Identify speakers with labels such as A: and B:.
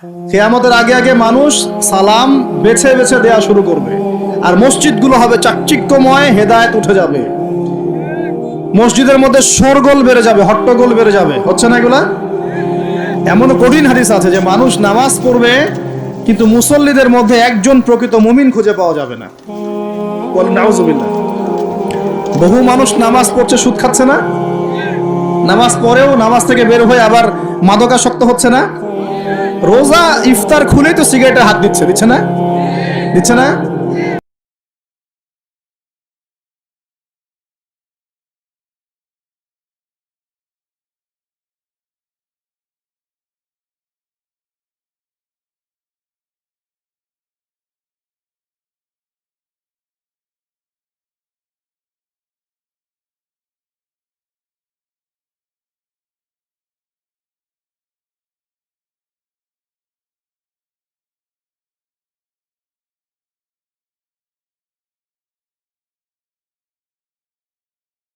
A: কিয়ামতের আগে আগে মানুষ সালাম বেছে বেছে দেয়া শুরু করবে, আর মসজিদগুলো হবে চাকচিক্যময়, হেদায়েত উঠে যাবে। মসজিদের মধ্যে শোরগোল বেড়ে যাবে, হট্টগোল বেড়ে যাবে। হচ্ছে না এগুলা? এমন কঠিন হাদিস আছে যে মানুষ নামাজ পড়বে কিন্তু মুসল্লিদের মধ্যে একজন প্রকৃত মুমিন খুঁজে পাওয়া যাবে না। বলেন নাউজুবিল্লাহ। বহু মানুষ নামাজ পড়ছে, সুদ খাচ্ছে না? নামাজ পড়েও নামাজ থেকে বের হয়ে আবার মাদকাসক্ত হচ্ছে না? রোজা ইফতার খুলেই তো সিগারেটে হাত দিচ্ছে, দিচ্ছে না?